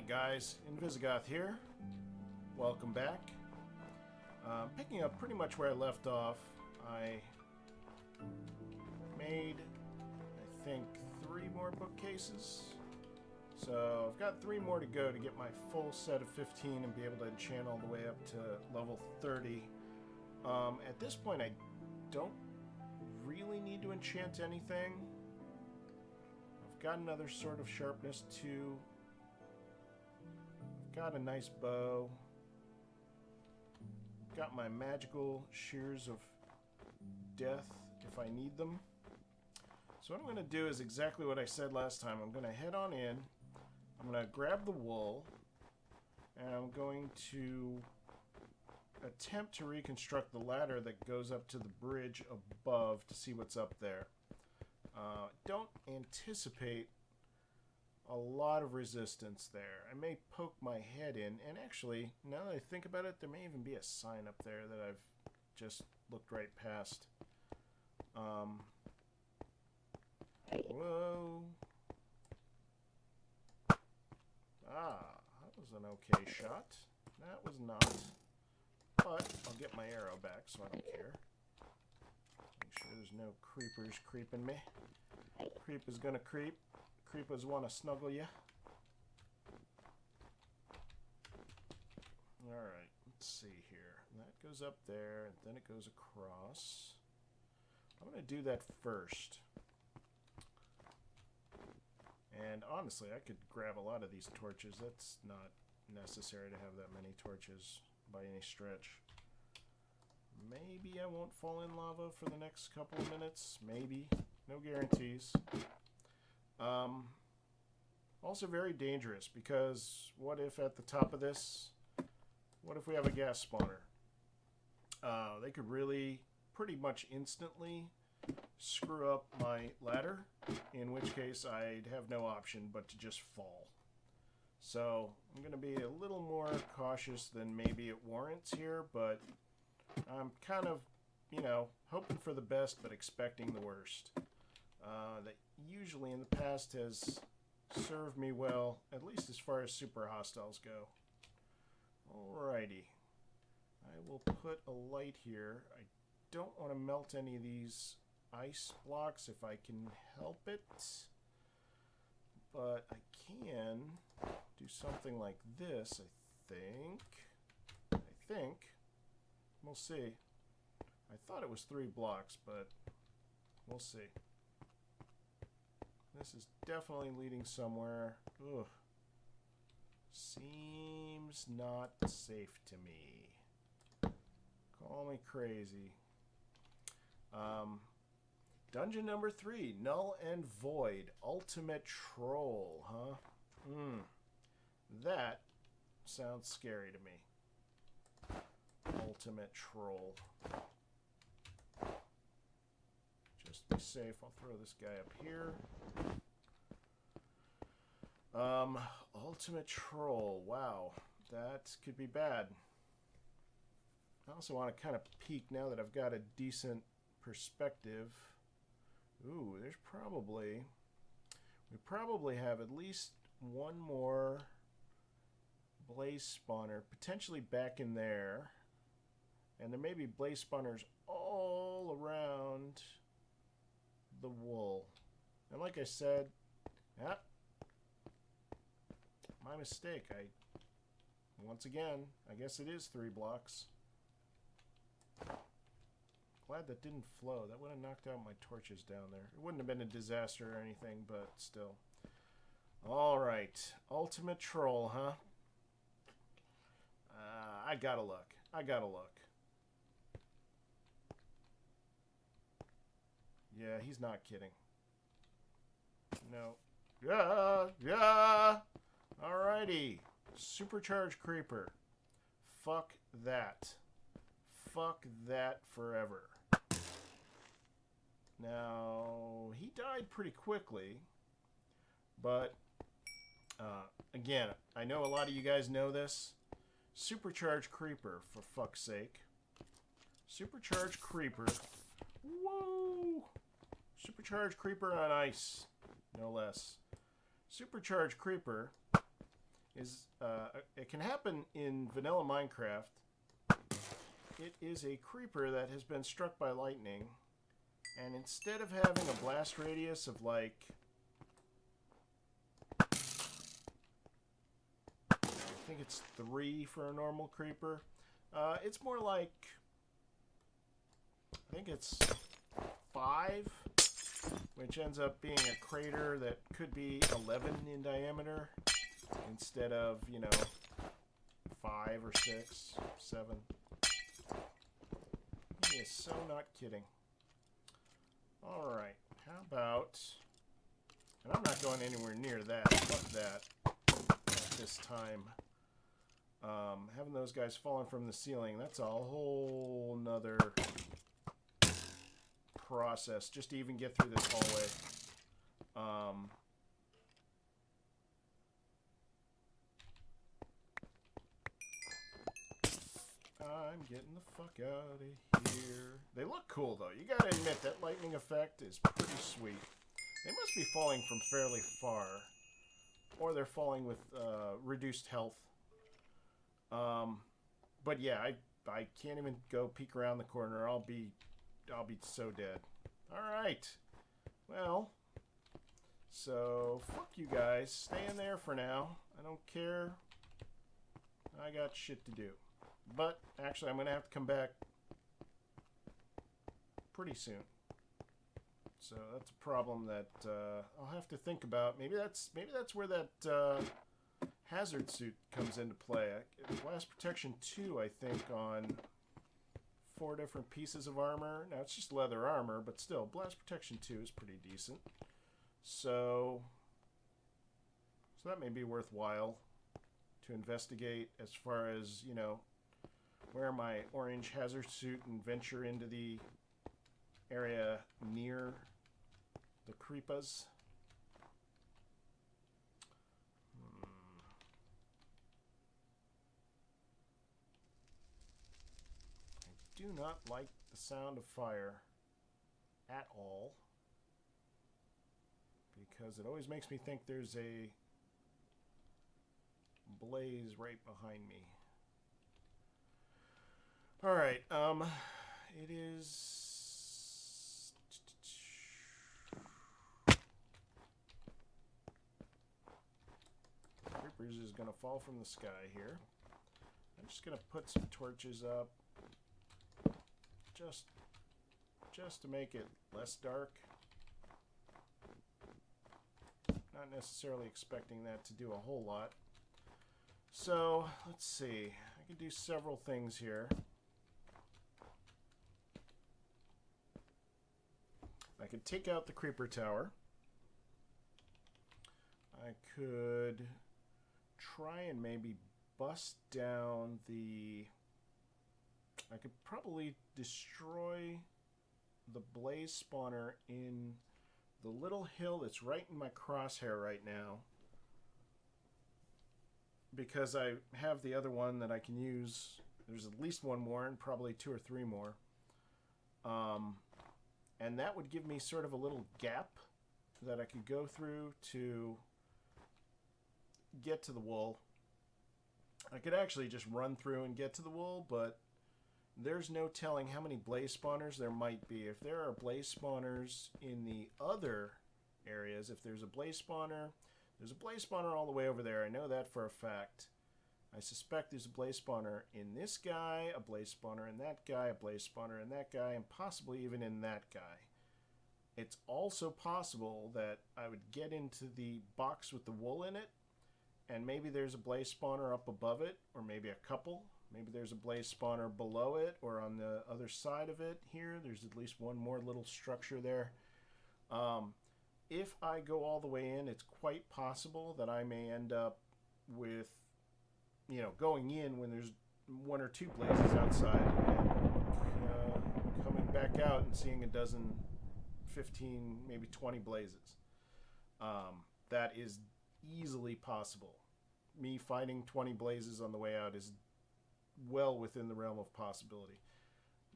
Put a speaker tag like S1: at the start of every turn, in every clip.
S1: Alright guys, Invisigoth here. Welcome back. Picking up pretty much where I left off, I made, I think, 3 more bookcases. So I've got 3 more to go to get my full set of 15 and be able to enchant all the way up to level 30. At this point I don't really need to enchant anything. I've got another Sword of Sharpness 2. Got a nice bow. Got my magical shears of death if I need them. So what I'm going to do is exactly what I said last time. I'm going to head on in. I'm going to grab the wool. And I'm going to attempt to reconstruct the ladder that goes up to the bridge above to see what's up there. Don't anticipate a lot of resistance there. I may poke my head in, and actually, now that I think about it, there may even be a sign up there that I've just looked right past. Whoa. That was an okay shot. That was not. But I'll get my arrow back, so I don't care. Make sure there's no creepers creeping me. Creep is gonna creep. Creepers want to snuggle you. Alright, let's see here. That goes up there, and then it goes across. I'm going to do that first. And honestly, I could grab a lot of these torches. That's not necessary to have that many torches by any stretch. Maybe I won't fall in lava for the next couple of minutes. Maybe. No guarantees. Also very dangerous, because what if at the top of this, what if we have a gas spawner? They could really pretty much instantly screw up my ladder, in which case I'd have no option but to just fall. So I'm going to be a little more cautious than maybe it warrants here, but I'm kind of, you know, hoping for the best but expecting the worst. That usually in the past has served me well, at least as far as super hostiles go. Alrighty. I will put a light here. I don't want to melt any of these ice blocks if I can help it. But I can do something like this, I think. We'll see. I thought it was 3 blocks, but we'll see. This is definitely leading somewhere. Ugh. Seems not safe to me. Call me crazy. Dungeon number 3, Null and Void, Ultimate Troll, huh? That sounds scary to me. Ultimate Troll. Just to be safe, I'll throw this guy up here. Ultimate Troll. Wow, that could be bad. I also want to kind of peek now that I've got a decent perspective. Ooh, we probably have at least one more blaze spawner, potentially back in there. And there may be blaze spawners all around the wool. And like I said, my mistake. Once again, I guess it is 3 blocks. Glad that didn't flow. That would have knocked out my torches down there. It wouldn't have been a disaster or anything, but still. Alright. Ultimate Troll, huh? I gotta look. Yeah, he's not kidding. No. Yeah! Alrighty. Supercharged Creeper. Fuck that. Fuck that forever. Now, he died pretty quickly, but again, I know a lot of you guys know this. Supercharged Creeper, for fuck's sake. Supercharged Creeper. Whoa! Supercharged Creeper on ice, no less. Supercharged Creeper is it can happen in vanilla Minecraft. It is a creeper that has been struck by lightning, and instead of having a blast radius of like, I think it's 3 for a normal creeper, it's more like, I think it's 5, which ends up being a crater that could be 11 in diameter instead of, you know, 5 or 6, 7. He is so not kidding. Alright, how about... And I'm not going anywhere near that. Fuck that. At this time. Having those guys falling from the ceiling, that's a whole nother process just to even get through this hallway. I'm getting the fuck out of here. They look cool, though. You gotta admit, that lightning effect is pretty sweet. They must be falling from fairly far. Or they're falling with reduced health. But yeah, I can't even go peek around the corner. I'll be so dead. Alright. Well, so fuck you guys. Stay in there for now. I don't care. I got shit to do. But actually, I'm going to have to come back pretty soon. So that's a problem that I'll have to think about. Maybe that's where that hazard suit comes into play. Blast protection 2, I think, on 4 different pieces of armor. Now it's just leather armor, but still, blast protection 2 is pretty decent. So that may be worthwhile to investigate as far as, you know, wear my orange hazard suit and venture into the area near the creepas. I do not like the sound of fire at all, because it always makes me think there's a blaze right behind me. Alright, it is... Creepers is going to fall from the sky here. I'm just going to put some torches up just to make it less dark. Not necessarily expecting that to do a whole lot. So, let's see. I can do several things here. I could take out the creeper tower. I could try and maybe bust down the... I could probably destroy the blaze spawner in the little hill that's right in my crosshair right now, because I have the other one that I can use. There's at least one more and probably 2 or 3 more. And that would give me sort of a little gap that I could go through to get to the wool. I could actually just run through and get to the wool, but there's no telling how many blaze spawners there might be. If there are blaze spawners in the other areas, if there's a blaze spawner all the way over there. I know that for a fact. I suspect there's a blaze spawner in this guy, a blaze spawner in that guy, a blaze spawner in that guy, and possibly even in that guy. It's also possible that I would get into the box with the wool in it, and maybe there's a blaze spawner up above it, or maybe a couple. Maybe there's a blaze spawner below it, or on the other side of it here. There's at least one more little structure there. If I go all the way in, it's quite possible that I may end up with, you know, going in when there's 1 or 2 blazes outside, and coming back out and seeing a dozen, 15, maybe 20 blazes. That is easily possible. Me finding 20 blazes on the way out is well within the realm of possibility.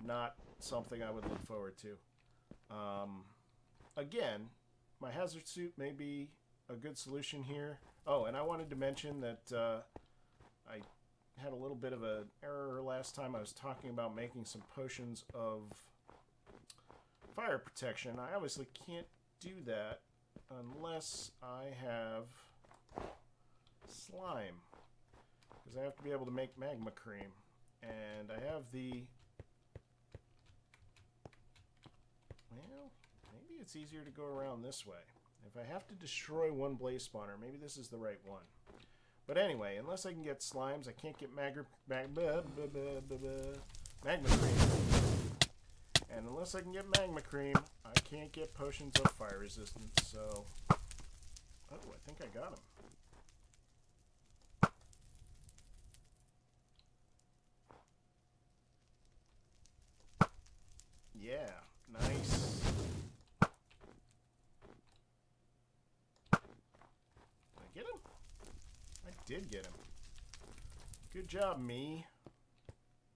S1: Not something I would look forward to. Again, my hazard suit may be a good solution here. Oh, and I wanted to mention that I had a little bit of an error last time. I was talking about making some potions of fire protection. I obviously can't do that unless I have slime, because I have to be able to make magma cream, and I have the, well, maybe it's easier to go around this way. If I have to destroy one blaze spawner, maybe this is the right one. But anyway, unless I can get slimes, I can't get magma cream. And unless I can get magma cream, I can't get potions of fire resistance. So, oh, I think I got him. Yeah, nice. Did I get him? I did get him. Good job, me.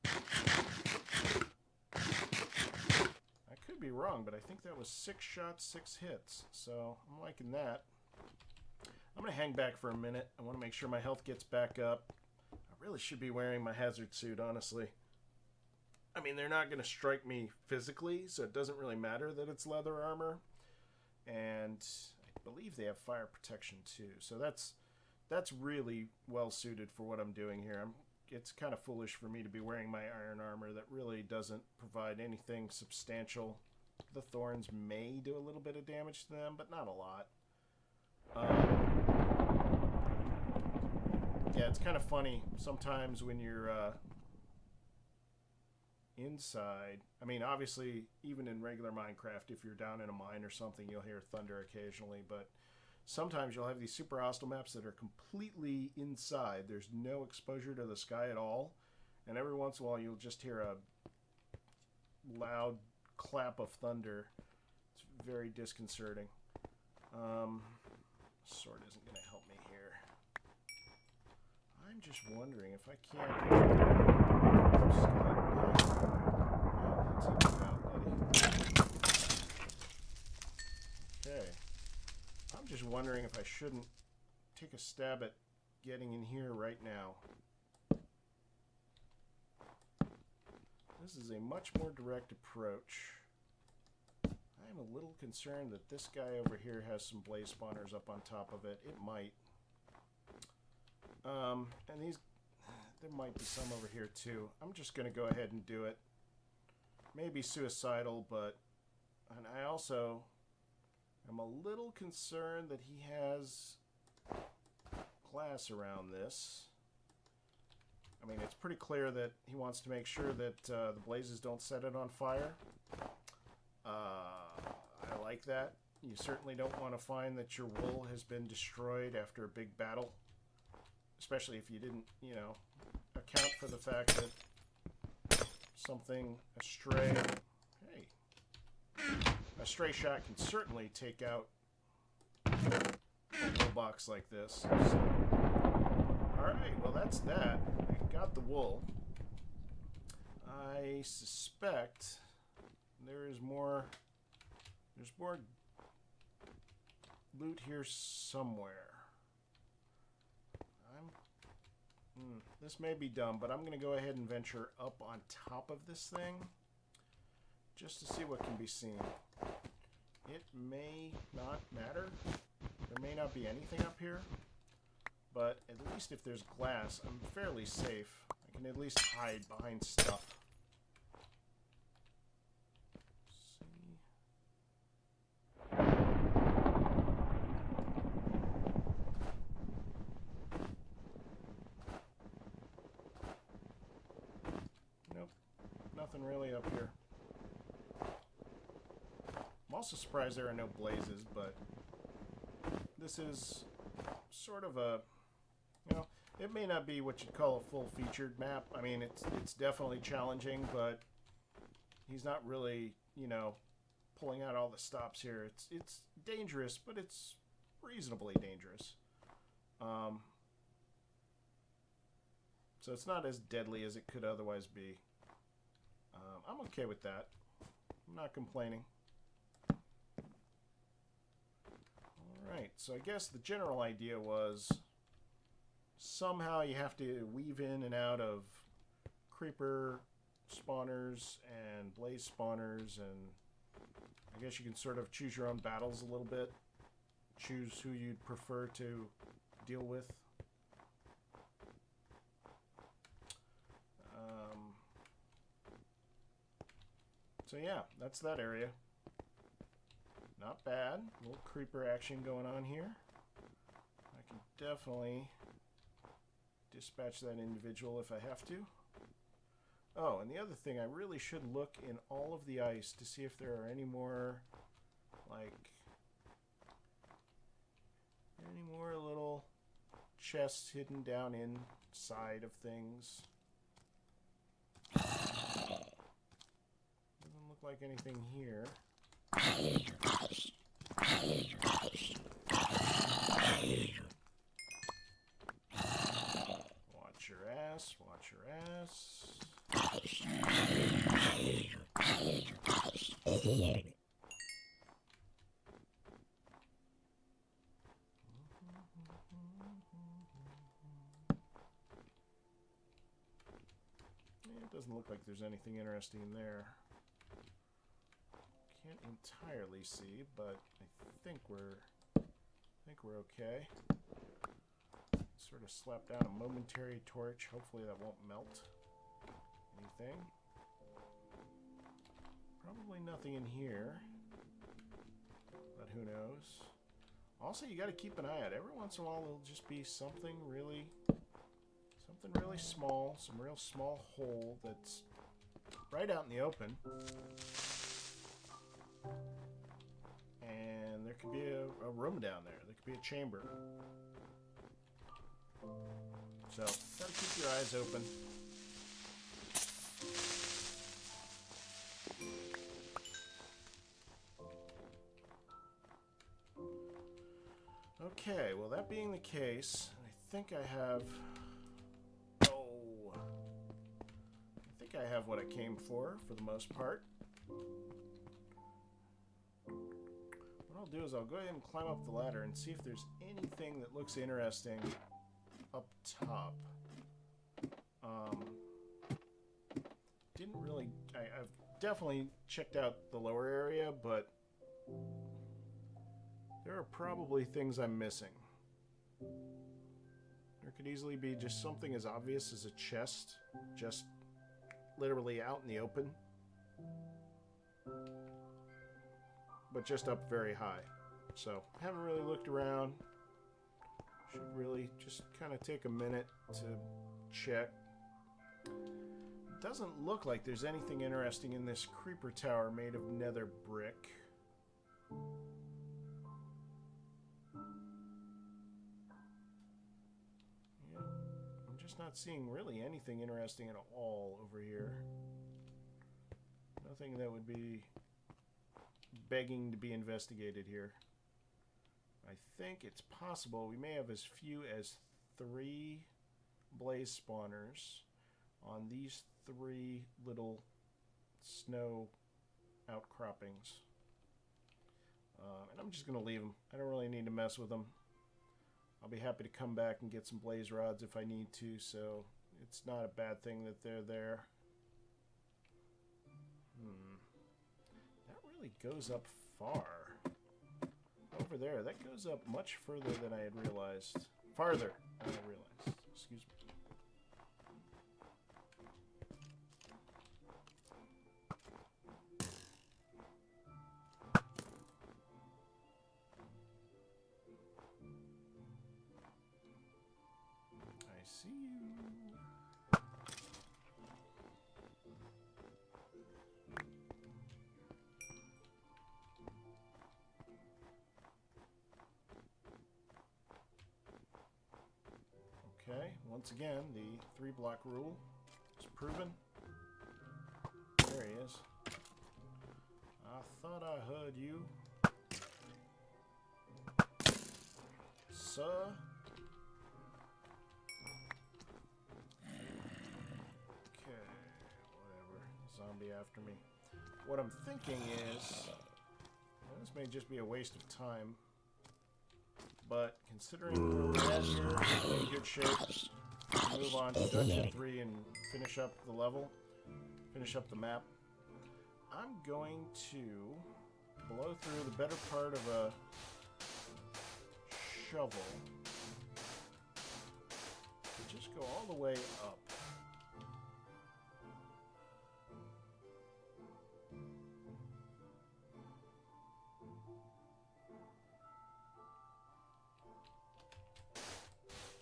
S1: I could be wrong, but I think that was 6 shots, 6 hits. So I'm liking that. I'm going to hang back for a minute. I want to make sure my health gets back up. I really should be wearing my hazard suit, honestly. I mean, they're not going to strike me physically, so it doesn't really matter that it's leather armor. And I believe they have fire protection too. So that's really well suited for what I'm doing here. It's kind of foolish for me to be wearing my iron armor that really doesn't provide anything substantial. The thorns may do a little bit of damage to them, but not a lot. Yeah, it's kind of funny sometimes when you're inside. I mean, obviously, even in regular Minecraft, if you're down in a mine or something, you'll hear thunder occasionally, but sometimes you'll have these super hostile maps that are completely inside. There's no exposure to the sky at all, and every once in a while you'll just hear a loud clap of thunder. It's very disconcerting. Sword isn't going to help me here. I'm just wondering if I can't... Okay. I'm just wondering if I shouldn't take a stab at getting in here right now. This is a much more direct approach. I am a little concerned that this guy over here has some blaze spawners up on top of it. It might. And there might be some over here too. I'm just going to go ahead and do it. Maybe suicidal, but... And I also... I'm a little concerned that he has glass around this. I mean, it's pretty clear that he wants to make sure that the blazes don't set it on fire. I like that. You certainly don't want to find that your wool has been destroyed after a big battle. Especially if you didn't, you know, account for the fact that something, a stray... Hey... A stray shot can certainly take out a wool box like this. So. Alright, well that's that. I got the wool. I suspect there's more loot here somewhere. This may be dumb, but I'm going to go ahead and venture up on top of this thing just to see what can be seen. It may not matter. There may not be anything up here, but at least if there's glass, I'm fairly safe. I can at least hide behind stuff. Nope, nothing really up here. I'm also surprised there are no blazes, but this is sort of a, you know, it may not be what you'd call a full-featured map. I mean, it's definitely challenging, but he's not really, you know, pulling out all the stops here. It's dangerous, but it's reasonably dangerous. So it's not as deadly as it could otherwise be. I'm okay with that. I'm not complaining. Right, so I guess the general idea was somehow you have to weave in and out of creeper spawners and blaze spawners, and I guess you can sort of choose your own battles a little bit. Choose who you'd prefer to deal with. So yeah, that's that area. Not bad. A little creeper action going on here. I can definitely dispatch that individual if I have to. Oh, and the other thing, I really should look in all of the ice to see if there are any more, like, any more little chests hidden down inside of things. Doesn't look like anything here. Watch your ass, watch your ass. It doesn't look like there's anything interesting in there. Can't entirely see, but I think we're okay. Sort of slap down a momentary torch. Hopefully that won't melt anything. Probably nothing in here, but who knows. Also, you got to keep an eye out. Every once in a while there'll just be something really small, some real small hole that's right out in the open. And there could be a room down there. There could be a chamber. So, gotta keep your eyes open. Okay, well that being the case, I think I have what I came for the most part. What I'll do is I'll go ahead and climb up the ladder and see if there's anything that looks interesting up top. Didn't really... I've definitely checked out the lower area, but there are probably things I'm missing. There could easily be just something as obvious as a chest, just literally out in the open, but just up very high. So, haven't really looked around. Should really just kind of take a minute to check. Doesn't look like there's anything interesting in this creeper tower made of nether brick. Yeah, I'm just not seeing really anything interesting at all over here. Nothing that would be begging to be investigated here. I think it's possible we may have as few as 3 blaze spawners on these 3 little snow outcroppings. And I'm just going to leave them. I don't really need to mess with them. I'll be happy to come back and get some blaze rods if I need to, so it's not a bad thing that they're there. That really goes up far. Over there, that goes up much further than I had realized. Farther than I realized. Excuse me. I see you. Okay, once again, the 3-block rule is proven. There he is. I thought I heard you. Sir? Okay, whatever. Zombie after me. What I'm thinking is, well, this may just be a waste of time. But considering where we're at here, we're in good shape. Move on to Dungeon 3 and finish up the level. Finish up the map. I'm going to blow through the better part of a shovel. Just go all the way up.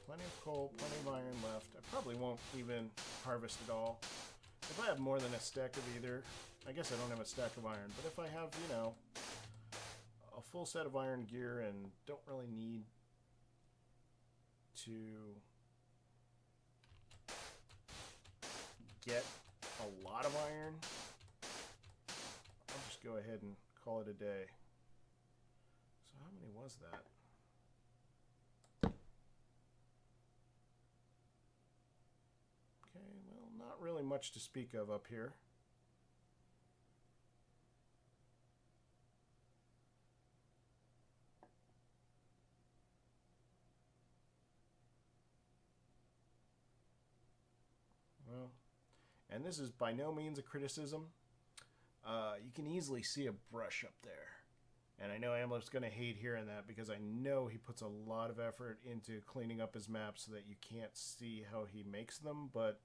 S1: Plenty of coal, plenty of iron left. I probably won't even harvest it all. If I have more than a stack of either, I guess I don't have a stack of iron, but if I have, you know, a full set of iron gear and don't really need to get a lot of iron, I'll just go ahead and call it a day. So how many was that? Okay, well, not really much to speak of up here. Well, and this is by no means a criticism. You can easily see a brush up there. And I know Amlup's going to hate hearing that because I know he puts a lot of effort into cleaning up his maps so that you can't see how he makes them. But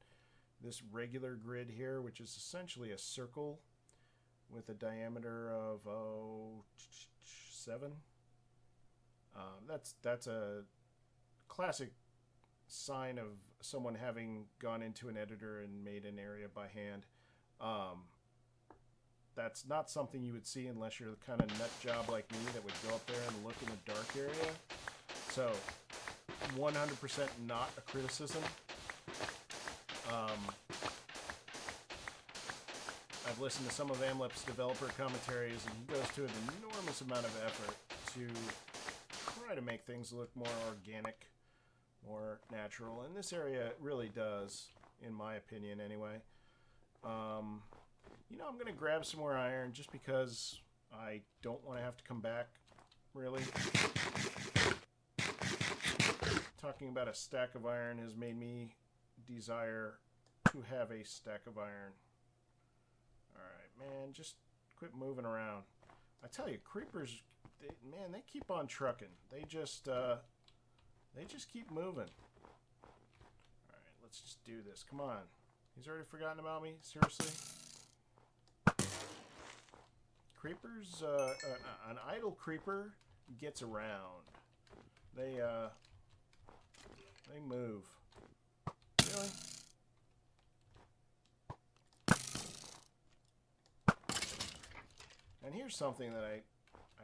S1: this regular grid here, which is essentially a circle with a diameter of 7, that's a classic sign of someone having gone into an editor and made an area by hand. That's not something you would see unless you're the kind of nut job like me that would go up there and look in a dark area. So 100% not a criticism. I've listened to some of Amlup's developer commentaries, and he goes to an enormous amount of effort to try to make things look more organic, more natural, and this area really does, in my opinion anyway. You know, I'm going to grab some more iron just because I don't want to have to come back, really. Talking about a stack of iron has made me desire to have a stack of iron. Alright, man, just quit moving around. I tell you, creepers, man, they keep on trucking. They just keep moving. Alright, let's just do this. Come on. He's already forgotten about me? Seriously? Creepers, an idle creeper gets around. They move. Really? And here's something that I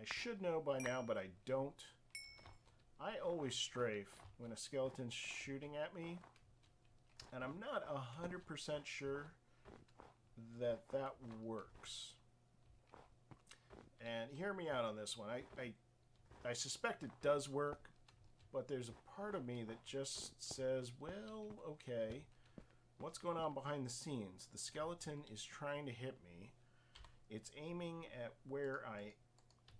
S1: should know by now, but I don't. I always strafe when a skeleton's shooting at me, and I'm not 100% sure that that works. And hear me out on this one. I suspect it does work, but there's a part of me that just says, well, okay, what's going on behind the scenes? The skeleton is trying to hit me. It's aiming at where I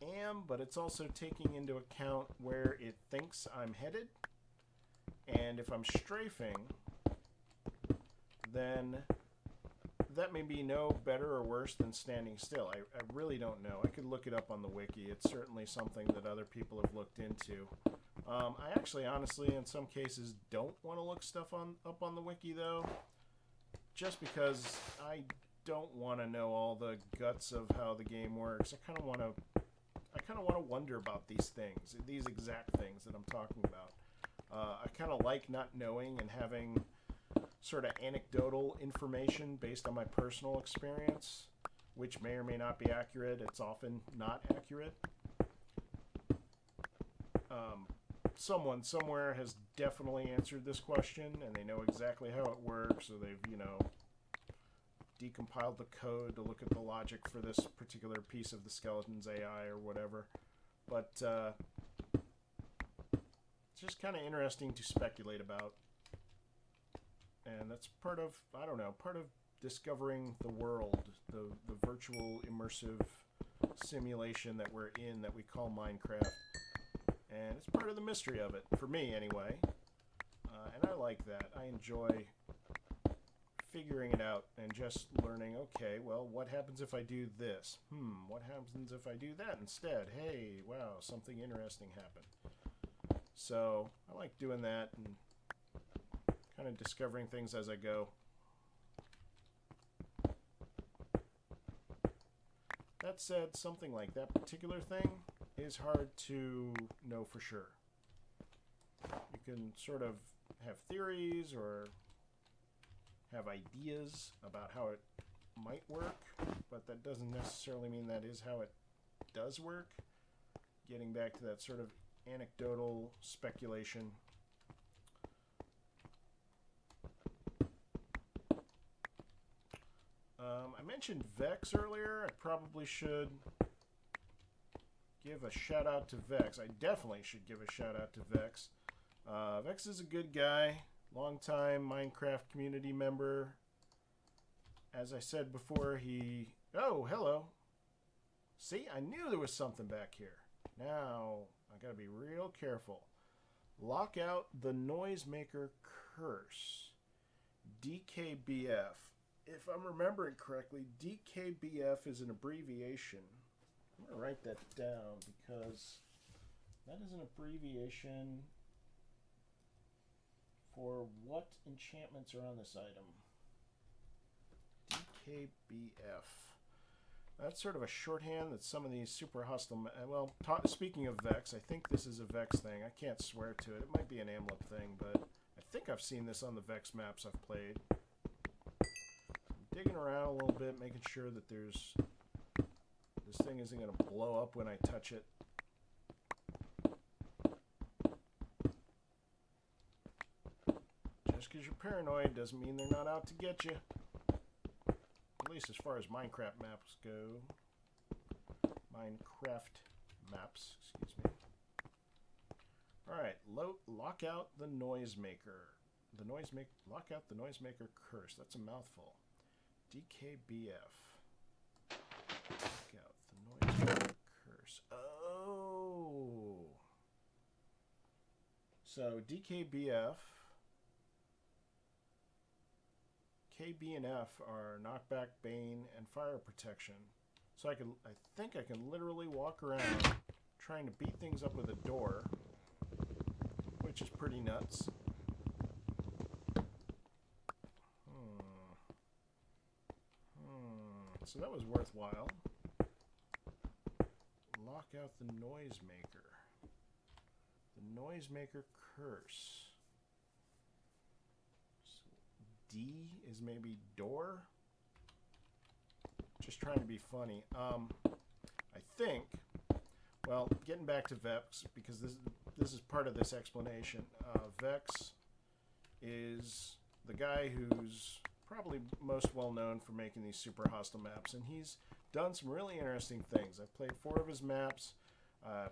S1: am, but it's also taking into account where it thinks I'm headed. And if I'm strafing, then that may be no better or worse than standing still. I really don't know. I could look it up on the wiki. It's certainly something that other people have looked into. I actually, honestly, in some cases, don't want to look stuff up on the wiki, though, just because I don't want to know all the guts of how the game works. I kind of want to wonder about these things, these exact things that I'm talking about. I kind of like not knowing and having sort of anecdotal information based on my personal experience, which may or may not be accurate. It's often not accurate. Someone somewhere has definitely answered this question, and they know exactly how it works, or they've, you know, decompiled the code to look at the logic for this particular piece of the skeleton's AI or whatever. But it's just kind of interesting to speculate about. And that's part of, I don't know, part of discovering the world, the virtual immersive simulation that we're in that we call Minecraft. And it's part of the mystery of it, for me anyway. And I like that. I enjoy figuring it out and just learning, okay, well, what happens if I do this? What happens if I do that instead? Hey, wow, something interesting happened. So I like doing that and kind of discovering things as I go. That said, something like that particular thing is hard to know for sure. You can sort of have theories or have ideas about how it might work, but that doesn't necessarily mean that is how it does work. Getting back to that sort of anecdotal speculation. I mentioned Vex earlier. I probably should give a shout out to Vex. I definitely should give a shout out to Vex. Vex is a good guy, longtime Minecraft community member. As I said before, oh, hello. See, I knew there was something back here. Now, I gotta be real careful. Lock out the Noisemaker Curse. DKBF. If I'm remembering correctly, DKBF is an abbreviation. I'm going to write that down because that is an abbreviation for what enchantments are on this item. DKBF. That's sort of a shorthand that some of these super hostile... Well, speaking of Vex, I think this is a Vex thing. I can't swear to it. It might be an Amlup thing, but I think I've seen this on the Vex maps I've played. Digging around a little bit, making sure that this thing isn't going to blow up when I touch it. Just because you're paranoid doesn't mean they're not out to get you. At least as far as Minecraft maps go. Minecraft maps, excuse me. Alright, lock out the Noisemaker. Lock out the Noisemaker Curse. That's a mouthful. DKBF. Lock out the Noisemaker Curse. Oh! So, DKBF... KB and F are knockback, bane, and fire protection. So I think I can literally walk around trying to beat things up with a door, which is pretty nuts. So that was worthwhile. Lock out the Noisemaker. The Noisemaker Curse. D is maybe door. Just trying to be funny. I think, well, getting back to Vex, because this is part of this explanation. Vex is the guy who's probably most well known for making these super hostile maps, and he's done some really interesting things. I've played 4 of his maps.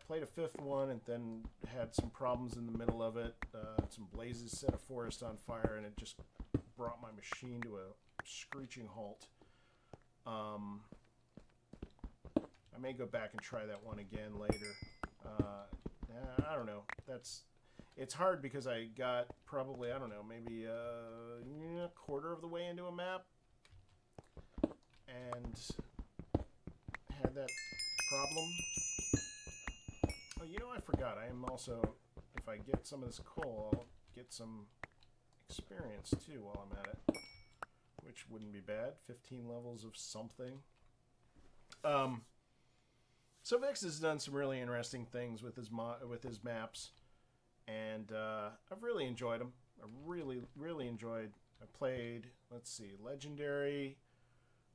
S1: Played a 5th one and then had some problems in the middle of it. Some blazes set a forest on fire, and it just brought my machine to a screeching halt. I may go back and try that one again later. I don't know. It's hard because I got probably, I don't know, maybe a quarter of the way into a map and had that problem. Oh, you know, I forgot. I am also, if I get some of this coal, I'll get some experience too while I'm at it, which wouldn't be bad. 15 levels of something. So Vex has done some really interesting things with his maps, and I've really enjoyed them. I really enjoyed. I played, let's see, Legendary,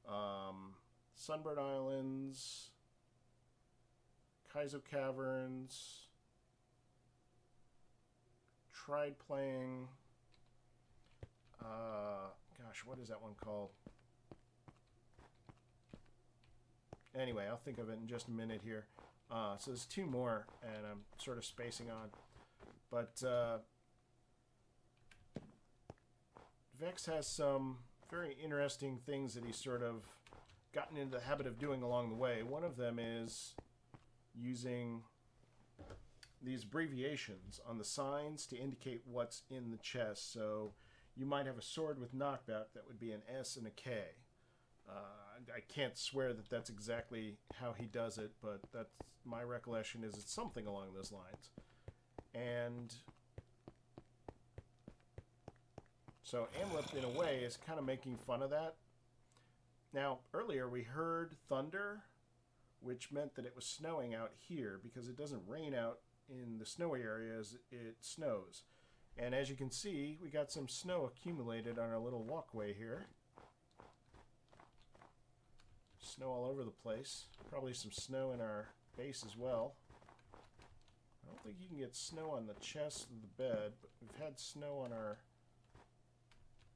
S1: Sunbird Islands, Kaizo Caverns. Tried playing. Gosh, what is that one called? Anyway, I'll think of it in just a minute here. So there's 2 more, and I'm sort of spacing on. But Vex has some very interesting things that he's sort of gotten into the habit of doing along the way. One of them is using these abbreviations on the signs to indicate what's in the chest. So you might have a sword with knockback that would be an S and a K. I can't swear that that's exactly how he does it, but that's my recollection is it's something along those lines. And so Amlup, in a way, is kind of making fun of that. Now, earlier we heard thunder, which meant that it was snowing out here because it doesn't rain out in the snowy areas, it snows. And as you can see, we got some snow accumulated on our little walkway here. Snow all over the place. Probably some snow in our base as well. I don't think you can get snow on the chest of the bed, but we've had snow on our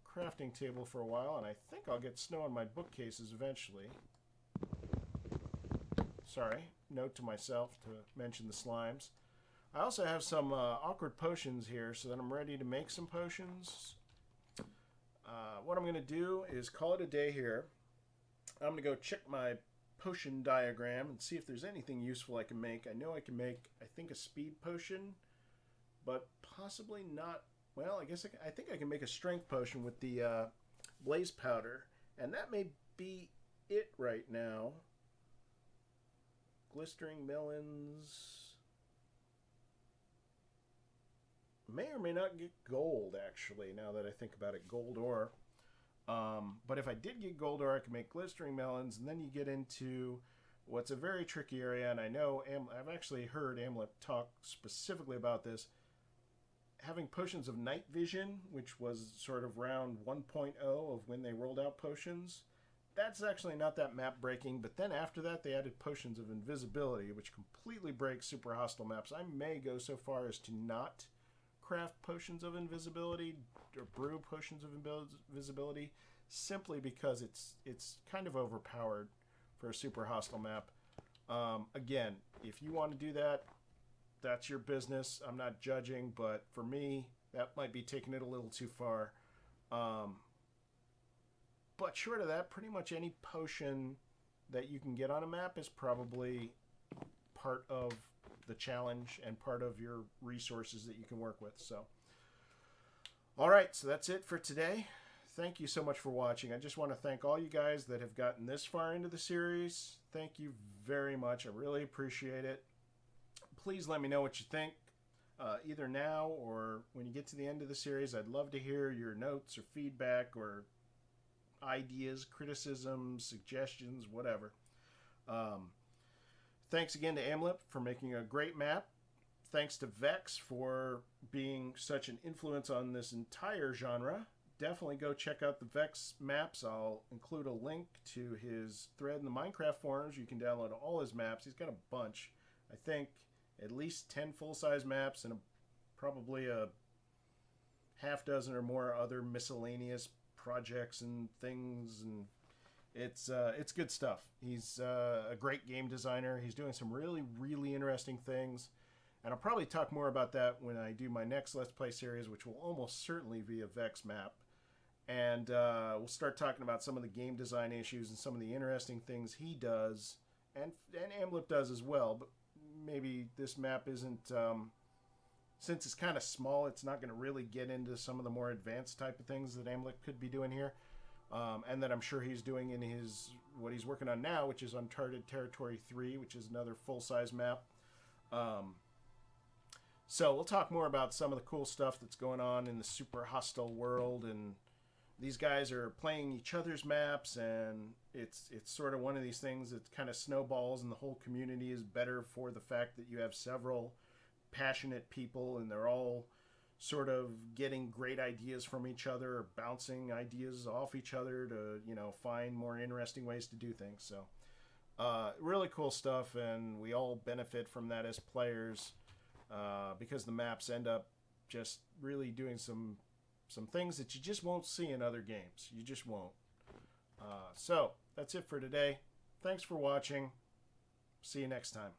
S1: crafting table for a while, and I think I'll get snow on my bookcases eventually. Sorry, note to myself to mention the slimes. I also have some awkward potions here so that I'm ready to make some potions. What I'm going to do is call it a day here. I'm going to go check my potion diagram and see if there's anything useful I can make. I know I can make, I think, a speed potion, but possibly not. Well, I guess I think I can make a strength potion with the blaze powder, and that may be it right now. Glistering melons. May or may not get gold, actually, now that I think about it. Gold ore. But if I did get gold ore, I could make glistering melons, and then you get into what's a very tricky area, and I know, I've actually heard Amlup talk specifically about this. Having potions of night vision, which was sort of round 1.0 of when they rolled out potions, that's actually not that map breaking, but then after that they added potions of invisibility, which completely breaks super hostile maps. I may go so far as to not craft potions of invisibility or brew potions of invisibility simply because it's kind of overpowered for a super hostile map. Again, if you want to do that, that's your business. I'm not judging, but for me, that might be taking it a little too far. But short of that, pretty much any potion that you can get on a map is probably part of the challenge and part of your resources that you can work with. So, all right, so that's it for today. Thank you so much for watching. I just want to thank all you guys that have gotten this far into the series. Thank you very much. I really appreciate it. Please let me know what you think, either now or when you get to the end of the series. I'd love to hear your notes or feedback or ideas, criticisms, suggestions, whatever. Thanks again to Amlup for making a great map. Thanks to Vex for being such an influence on this entire genre. Definitely go check out the Vex maps. I'll include a link to his thread in the Minecraft forums. You can download all his maps. He's got a bunch. I think at least 10 full-size maps and probably a half dozen or more other miscellaneous projects and things, and it's good stuff. He's a great game designer. He's doing some really, really interesting things, and I'll probably talk more about that when I do my next Let's Play series, which will almost certainly be a Vex map. And we'll start talking about some of the game design issues and some of the interesting things he does, and Amlup does as well, but maybe this map isn't, since it's kind of small, it's not going to really get into some of the more advanced type of things that Amlup could be doing here, and that I'm sure he's doing in what he's working on now, which is Uncharted Territory 3, which is another full-size map. So we'll talk more about some of the cool stuff that's going on in the super hostile world, and these guys are playing each other's maps, and it's sort of one of these things that kind of snowballs, and the whole community is better for the fact that you have several passionate people, and they're all sort of getting great ideas from each other, or bouncing ideas off each other to, you know, find more interesting ways to do things. So really cool stuff, and we all benefit from that as players, because the maps end up just really doing some things that you just won't see in other games. You just won't. So that's it for today. Thanks for watching. See you next time.